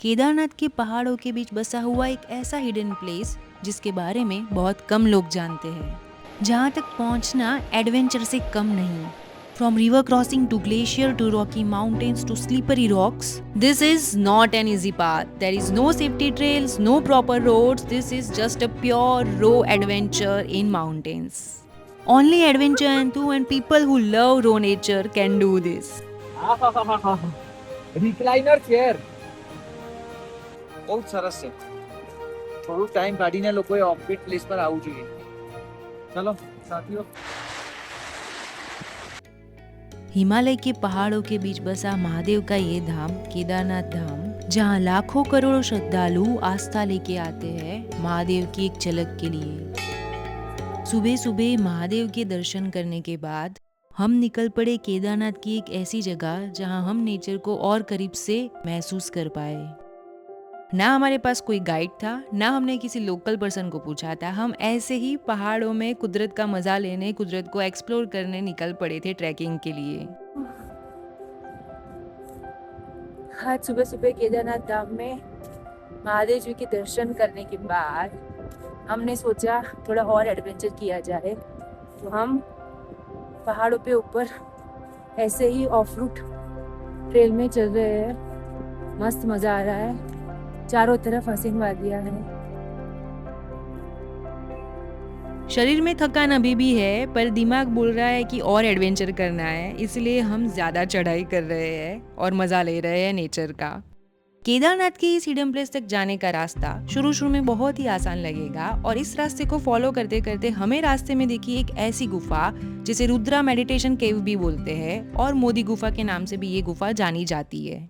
केदारनाथ के पहाड़ों के बीच बसा हुआ एक ऐसा हिडन प्लेस जिसके बारे में बहुत कम लोग जानते हैं, जहाँ तक पहुँचना एडवेंचर से कम नहीं। From river crossing to glacier to rocky mountains to slippery rocks, this is not an easy path. There is no safety trails, no proper roads. This is just a pure raw adventure in mountains. Only adventure and people who love raw nature can do this. Recliner chair બહુ સરસ છે. થોડું time કાઢીને લોકોએ offbeat place પર આવવું જોઈએ. ચલો સાથીઓ. हिमालय के पहाड़ों के बीच बसा महादेव का ये धाम केदारनाथ धाम, जहाँ लाखों करोड़ों श्रद्धालु आस्था लेके आते हैं महादेव की एक झलक के लिए। सुबह सुबह महादेव के दर्शन करने के बाद हम निकल पड़े केदारनाथ की एक ऐसी जगह जहाँ हम नेचर को और करीब से महसूस कर पाए। ना हमारे पास कोई गाइड था, ना हमने किसी लोकल पर्सन को पूछा था। हम ऐसे ही पहाड़ों में कुदरत का मजा लेने, कुदरत को एक्सप्लोर करने निकल पड़े थे ट्रैकिंग के लिए। आज सुबह सुबह केदारनाथ धाम में महादेव जी के दर्शन करने के बाद हमने सोचा थोड़ा और एडवेंचर किया जाए, तो हम पहाड़ों पे ऊपर ऐसे ही ऑफ रूट ट्रेल में चल रहे हैं। मस्त मजा आ रहा है, चारों तरफ हसीन वादियां हैं। शरीर में थकान अभी भी है, पर दिमाग बोल रहा है कि और एडवेंचर करना है, इसलिए हम ज़्यादा चढ़ाई कर रहे हैं और मज़ा ले रहे हैं नेचर का। केदारनाथ के इस हिडन प्लेस तक जाने का रास्ता शुरू में बहुत ही आसान लगेगा, और इस रास्ते को फॉलो करते करते हमें रास्ते में देखी एक ऐसी गुफा जिसे रुद्रा मेडिटेशन केव भी बोलते हैं, और मोदी गुफा के नाम से भी ये गुफा जानी जाती है।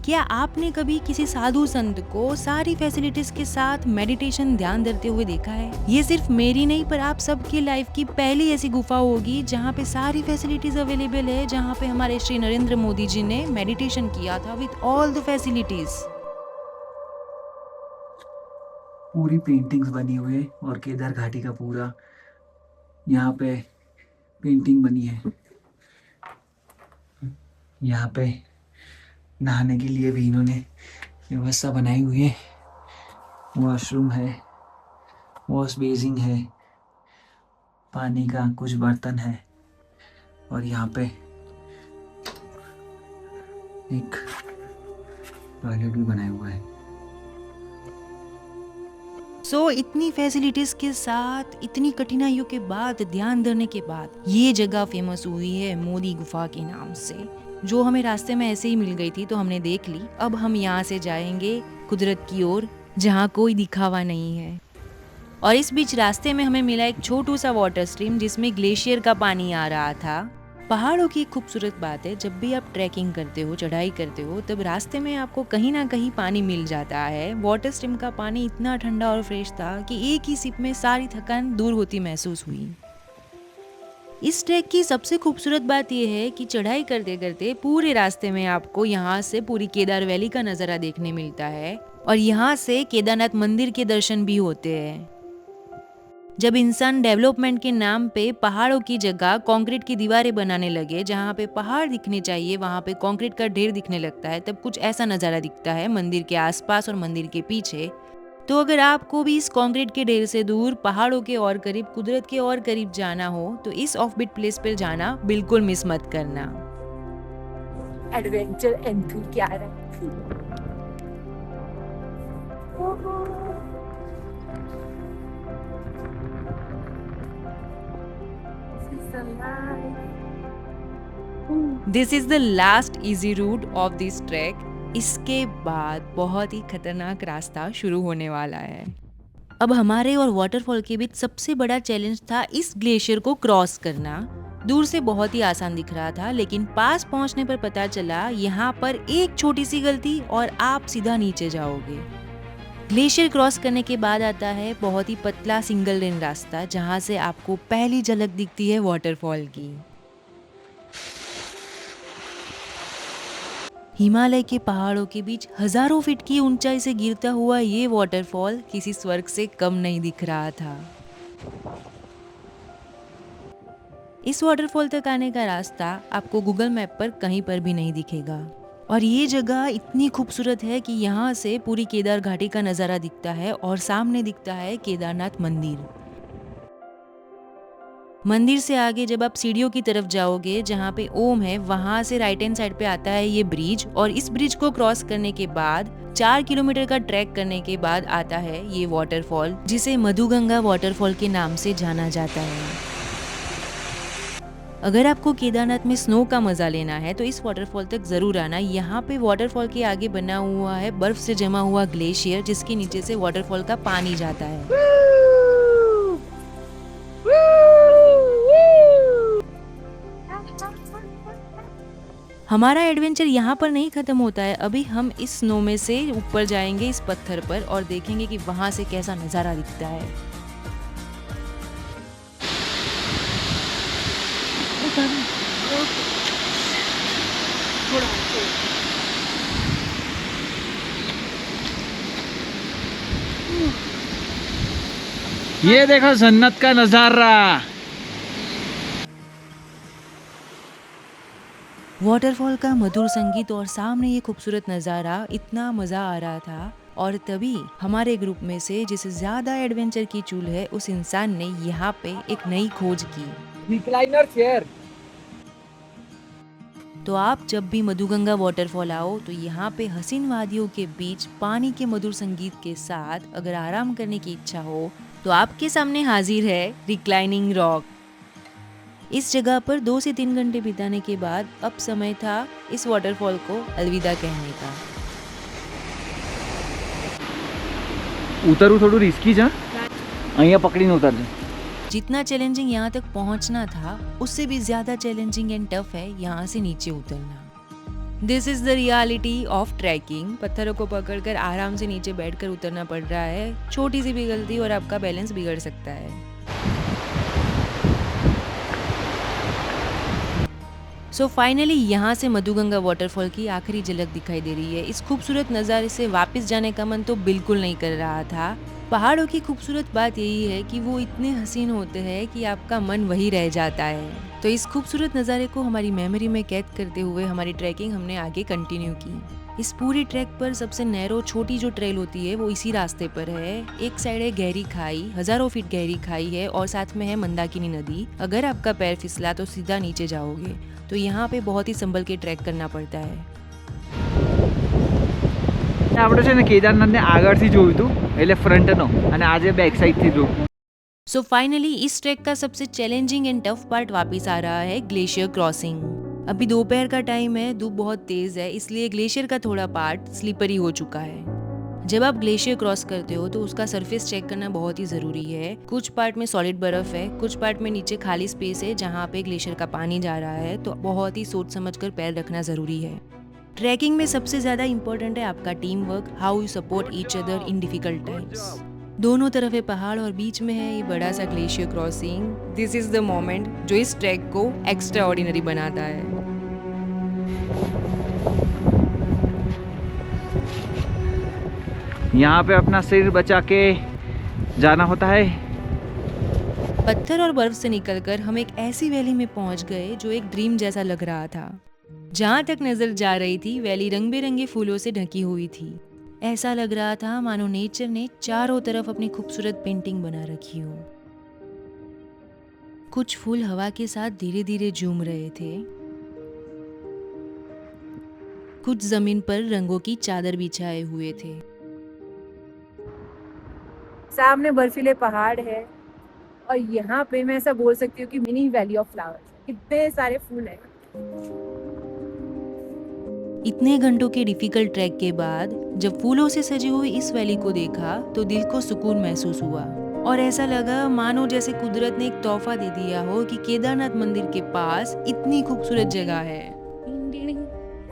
क्या आपने कभी किसी साधु संत को सारी फैसिलिटीज के साथ मेडिटेशन ध्यान धरते हुए देखा है? ये सिर्फ मेरी नहीं, पर आप सबकी लाइफ की पहली ऐसी गुफा होगी जहाँ पे सारी फैसिलिटीज अवेलेबल है, जहाँ पे हमारे श्री नरेंद्र मोदी जी ने मेडिटेशन किया था विद ऑल द फैसिलिटीज। पूरी पेंटिंग्स बनी हुई है और केदार घाटी का पूरा यहाँ पे पेंटिंग बनी है। यहाँ पे नहाने के लिए भी इन्होंने व्यवस्था बनाई हुई है। वॉशरूम है, वॉश बेसिन है, पानी का कुछ बर्तन है, और यहाँ पे एक टॉयलेट भी बनाया हुआ है। इतनी फैसिलिटीज के साथ, इतनी कठिनाइयों के बाद, ध्यान धरने के बाद ये जगह फेमस हुई है मोदी गुफा के नाम से, जो हमें रास्ते में ऐसे ही मिल गई थी तो हमने देख ली। अब हम यहाँ से जाएंगे कुदरत की ओर, जहाँ कोई दिखावा नहीं है। और इस बीच रास्ते में हमें मिला एक छोटू सा वाटर स्ट्रीम जिसमें ग्लेशियर का पानी आ रहा था। पहाड़ों की खूबसूरत बात है, जब भी आप ट्रैकिंग करते हो, चढ़ाई करते हो, तब रास्ते में आपको कहीं ना कहीं पानी मिल जाता है। वाटर स्ट्रीम का पानी इतना ठंडा और फ्रेश था कि एक ही सिप में सारी थकान दूर होती महसूस हुई। इस ट्रैक की सबसे खूबसूरत बात यह है कि चढ़ाई करते करते पूरे रास्ते में आपको यहाँ से पूरी केदार वैली का नज़ारा देखने मिलता है, और यहाँ से केदारनाथ मंदिर के दर्शन भी होते हैं। जब इंसान डेवलपमेंट के नाम पे पहाड़ों की जगह कंक्रीट की दीवारें बनाने लगे, जहाँ पे पहाड़ दिखने चाहिए वहाँ पे कंक्रीट का ढेर दिखने लगता है, तब कुछ ऐसा नज़ारा दिखता है मंदिर के आसपास और मंदिर के पीछे। तो अगर आपको भी इस कंक्रीट के ढेर से दूर, पहाड़ों के और करीब, कुदरत के और करीब जाना हो, तो इस ऑफबीट प्लेस पर जाना बिल्कुल मिस मत करना। Adventure enthusiast. This is the last easy route of this track. इसके बाद बहुत ही खतरनाक रास्ता शुरू होने वाला है। अब हमारे और वाटरफॉल के बीच सबसे बड़ा चैलेंज था इस ग्लेशियर को क्रॉस करना। दूर से बहुत ही आसान दिख रहा था, लेकिन पास पहुंचने पर पता चला यहाँ पर एक छोटी सी गलती और आप सीधा नीचे जाओगे। ग्लेशियर क्रॉस करने के बाद आता है बहुत ही पतला सिंगल लेन रास्ता, जहाँ से आपको पहली झलक दिखती है वाटरफॉल की। हिमालय के पहाड़ों के बीच हजारों फीट की ऊंचाई से गिरता हुआ ये वाटरफॉल किसी स्वर्ग से कम नहीं दिख रहा था। इस वाटरफॉल तक आने का रास्ता आपको गूगल मैप पर कहीं पर भी नहीं दिखेगा। और ये जगह इतनी खूबसूरत है कि यहाँ से पूरी केदार घाटी का नज़ारा दिखता है और सामने दिखता है केदारनाथ मंदिर। मंदिर से आगे जब आप सीढ़ियों की तरफ जाओगे जहाँ पे ओम है, वहाँ से राइट हैंड साइड पे आता है ये ब्रिज, और इस ब्रिज को क्रॉस करने के बाद 4 किलोमीटर का ट्रैक करने के बाद आता है ये वाटरफॉल, जिसे मधुगंगा वाटरफॉल के नाम से जाना जाता है। अगर आपको केदारनाथ में स्नो का मजा लेना है तो इस वाटरफॉल तक जरूर आना। यहाँ पे वाटरफॉल के आगे बना हुआ है बर्फ से जमा हुआ ग्लेशियर, जिसके नीचे से वाटरफॉल का पानी जाता है। हमारा एडवेंचर यहाँ पर नहीं खत्म होता है। अभी हम इस स्नो में से ऊपर जाएंगे इस पत्थर पर और देखेंगे कि वहां से कैसा नजारा दिखता है। ये देखो जन्नत का नजारा। वाटरफॉल का मधुर संगीत और सामने ये खूबसूरत नज़ारा, इतना मज़ा आ रहा था। और तभी हमारे ग्रुप में से जिसे ज़्यादा एडवेंचर की चूल है, उस इंसान ने यहाँ पे एक नई खोज की। Recliner chair. तो आप जब भी मधुगंगा वाटरफॉल आओ तो यहाँ पे हसीन वादियों के बीच पानी के मधुर संगीत के साथ अगर आराम करने की इच्छा हो तो आपके सामने हाजिर है रिक्लाइनिंग रॉक। इस जगह पर 2 से 3 घंटे बिताने के बाद अब समय था इस वाटरफॉल को अलविदा कहने का। ઉતરવું થોડું રિસ્કી છે, અહીંયા પકડીને ઉતરજે। जितना चैलेंजिंग यहाँ तक पहुँचना था, उससे भी ज्यादा चैलेंजिंग एंड टफ है यहाँ से नीचे उतरना। This is the reality of trekking. पत्थरों को पकड़कर आराम से नीचे बैठकर उतरना पड़ रहा है। छोटी सी भी गलती और आपका बैलेंस बिगड़ सकता है। सो फाइनली यहाँ से मधुगंगा वाटरफॉल की आखिरी झलक दिखाई दे रही है। इस खूबसूरत नज़ारे से वापस जाने का मन तो बिल्कुल नहीं कर रहा था। पहाड़ों की खूबसूरत बात यही है कि वो इतने हसीन होते हैं कि आपका मन वही रह जाता है। तो इस खूबसूरत नज़ारे को हमारी मेमोरी में कैद करते हुए हमारी ट्रैकिंग हमने आगे कंटिन्यू की। इस पूरी ट्रैक पर सबसे नैरो छोटी जो ट्रेल होती है वो इसी रास्ते पर है। एक साइड है गहरी खाई, हजारों फीट गहरी खाई है और साथ में है मंदाकिनी नदी। अगर आपका पैर फिसला तो सीधा नीचे जाओगे। तो यहाँ पे बहुत ही संभल के ट्रैक करना पड़ता है। આપણે છે ને કેદારનાથને આગળથી જોયું હતું, એટલે ફ્રન્ટનો, અને આજે બેક સાઈડથી જોયું। सो फाइनली इस ट्रैक का सबसे चैलेंजिंग एंड टफ पार्ट वापस आ रहा है, ग्लेशियर क्रॉसिंग। अभी दोपहर का टाइम है, धूप बहुत तेज है, इसलिए ग्लेशियर का थोड़ा पार्ट स्लिपरी हो चुका है। जब आप ग्लेशियर क्रॉस करते हो तो उसका सरफेस चेक करना बहुत ही जरूरी है। कुछ पार्ट में सॉलिड बर्फ है, कुछ पार्ट में नीचे खाली स्पेस है जहाँ पे ग्लेशियर का पानी जा रहा है। तो बहुत ही सोच समझ कर पैर रखना जरूरी है। ट्रैकिंग में सबसे ज्यादा इम्पोर्टेंट है आपका team work, how you support each other in difficult times. दोनों तरफ है पहाड़ और बीच में है ये बड़ा सा glacier crossing. This is the moment जो इस ट्रैक को एक्स्ट्रा ऑर्डिनरी बनाता है। यहाँ पे अपना सिर बचा के जाना होता है। पत्थर और बर्फ से निकलकर हम एक ऐसी वैली में पहुंच गए जो एक ड्रीम जैसा लग रहा था। जहां तक नजर जा रही थी वैली रंग बिरंगे फूलों से ढकी हुई थी। ऐसा लग रहा था मानो नेचर ने चारों तरफ अपनी खूबसूरत पेंटिंग बना रखी हो। कुछ फूल हवा के साथ धीरे धीरे झूम रहे थे। कुछ जमीन पर रंगों की चादर बिछाए हुए थे। सामने बर्फीले पहाड़ है और यहाँ पे मैं ऐसा बोल सकती हूँ कि मिनी वैली ऑफ फ्लावर्स। इतने सारे फूल हैं। इतने घंटों के डिफिकल्ट ट्रैक के बाद जब फूलों से सजी हुई इस वैली को देखा तो दिल को सुकून महसूस हुआ और ऐसा लगा मानो जैसे कुदरत ने एक तोहफा दे दिया हो कि केदारनाथ मंदिर के पास इतनी खूबसूरत जगह है।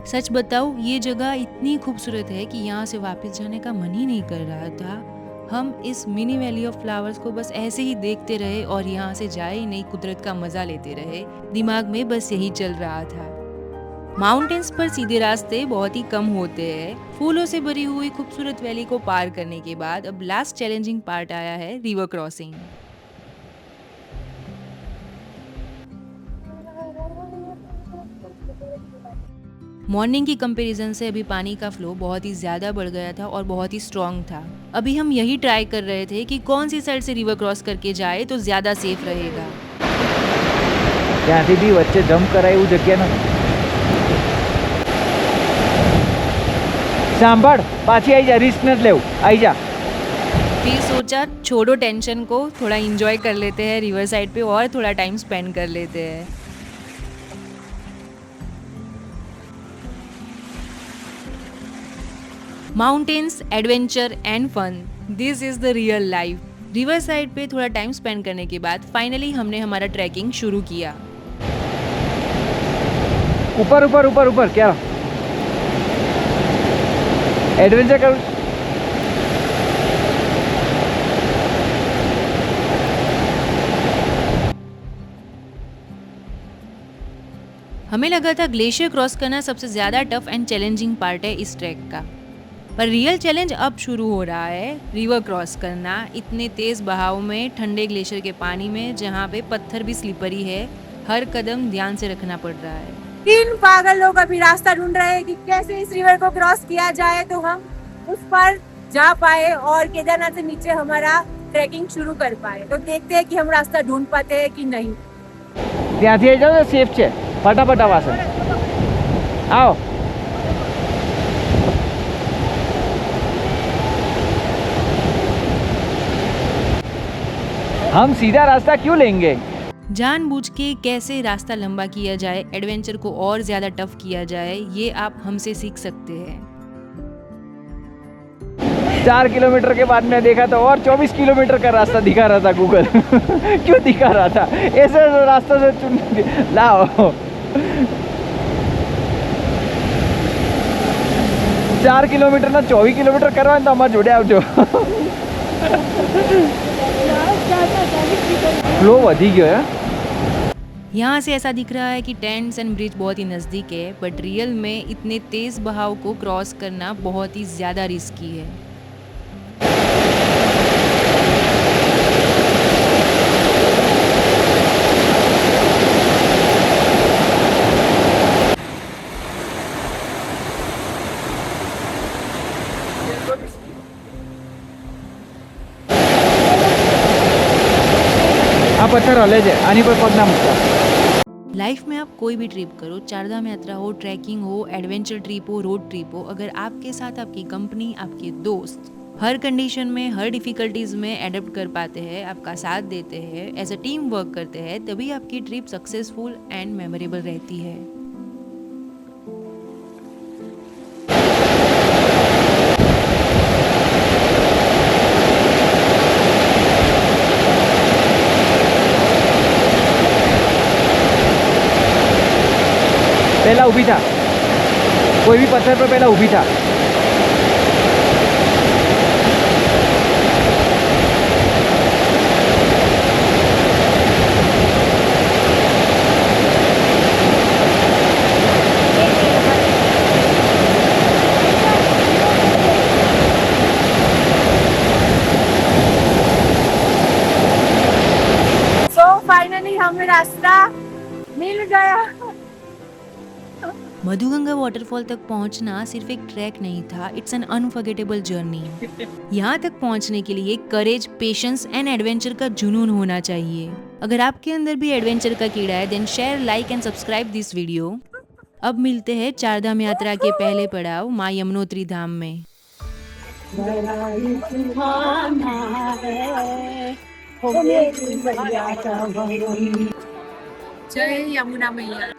सच बताऊं, ये जगह इतनी खूबसूरत है कि यहाँ से वापस जाने का मन ही नहीं कर रहा था। हम इस मिनी वैली ऑफ फ्लावर्स को बस ऐसे ही देखते रहे और यहाँ से जाए ही नहीं, कुदरत का मजा लेते रहे। दिमाग में बस यही चल रहा था। माउंटेन्स पर सीधे रास्ते बहुत ही कम होते हैं। फूलों से भरी हुई खूबसूरत वैली को पार करने के बाद अब लास्ट चैलेंजिंग पार्ट आया है, रिवर क्रॉसिंग। मॉर्निंग की कंपैरिजन से अभी पानी का फ्लो बहुत ही ज़्यादा बढ़ गया था और बहुत ही स्ट्रॉन्ग था। अभी हम यही ट्राई कर रहे थे कि कौन सी साइड से रिवर क्रॉस करके जाए तो ज़्यादा सेफ रहेगा। ત્યાંથી બી વચ્ચે જમ્પ કરાય એવું જગ્યા નથી. સાંભળ, પાછી આવી જા, રિસ્ક નથી લેવું, આવી જા. फिर सोचा छोड़ो टेंशन को, थोड़ा इंजॉय कर लेते हैं रिवर साइड पे और थोड़ा टाइम स्पेंड कर लेते हैं। Mountains, adventure and fun, this is the real life. Riverside पे थोड़ा टाइम स्पेंड करने के बाद फाइनली हमने हमारा ट्रैकिंग शुरू किया। ऊपर ऊपर ऊपर ऊपर क्या एडवेंचर करूँ. हमें लगा था ग्लेशियर क्रॉस करना सबसे ज़्यादा टफ एंड चैलेंजिंग पार्ट है इस ट्रैक का, पर रियल चैलेंज अब शुरू हो रहा है। रिवर क्रॉस करना इतने तेज़ बहाव में, ठंडे ग्लेशियर के पानी में, जहाँ पे पत्थर भी स्लिपरी है, हर कदम ध्यान से रखना पड़ रहा है। 3 पागल लोग अभी रास्ता ढूंढ रहे हैं कि कैसे इस रिवर को क्रॉस किया जाए तो हम उस पर जा पाए और केदारनाथ से नीचे हमारा ट्रैकिंग शुरू कर पाए। तो देखते हैं कि हम रास्ता ढूंढ पाते हैं कि नहीं। ત્યાંથી આવી જાઓ, સેફ છે. ફટાફટ આવાશે. આવો. हम सीधा रास्ता क्यों लेंगे? जानबूझ के कैसे रास्ता लंबा किया जाए, एडवेंचर को और ज़्यादा टफ किया जाए, ये आप हमसे सीख सकते हैं। 4 किलोमीटर के बाद मैं देखा तो और 24 किलोमीटर का रास्ता दिखा रहा था गूगल. क्यों दिखा रहा था? ऐसे रास्ता से चुन लाओ. 4 किलोमीटर ना 24 किलोमीटर करवा तो हमारे जोड़े आवजो. फ्लो वधी गयो है. यहाँ से ऐसा दिख रहा है कि टेंट्स एंड ब्रिज बहुत ही नज़दीक है, बट रियल में इतने तेज़ बहाव को क्रॉस करना बहुत ही ज़्यादा रिस्की है। આ પથ્થર હલે છે, આની પર પગ ના મૂકતા. लाइफ में आप कोई भी ट्रिप करो, चारधाम यात्रा हो, ट्रैकिंग हो, एडवेंचर ट्रिप हो, रोड ट्रिप हो, अगर आपके साथ आपकी कंपनी, आपके दोस्त हर कंडीशन में, हर डिफिकल्टीज में एडेप्ट कर पाते हैं, आपका साथ देते हैं, एज अ टीम वर्क करते हैं, तभी आपकी ट्रिप सक्सेसफुल एंड मेमोरेबल रहती है। पहला ऊभी था, कोई भी पत्थर पर पहला ऊभी था. सो फाइनली हमें रास्ता मिल गया। मधुगंगा वाटरफॉल तक पहुंचना सिर्फ एक ट्रैक नहीं था, इट्स एन अनफॉरगेटेबल जर्नी। यहाँ तक पहुंचने के लिए करेज, पेशेंस एंड एडवेंचर का जुनून होना चाहिए। अगर आपके अंदर भी एडवेंचर का कीड़ा है, then share, like and subscribe this video. अब मिलते हैं चारधाम यात्रा के पहले पड़ाव माँ यमुनोत्री धाम में। जय यमुना मैया।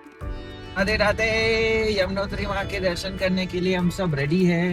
राधे राधे. यमुनोत्री माँ के दर्शन करने के लिए हम सब रेडी हैं.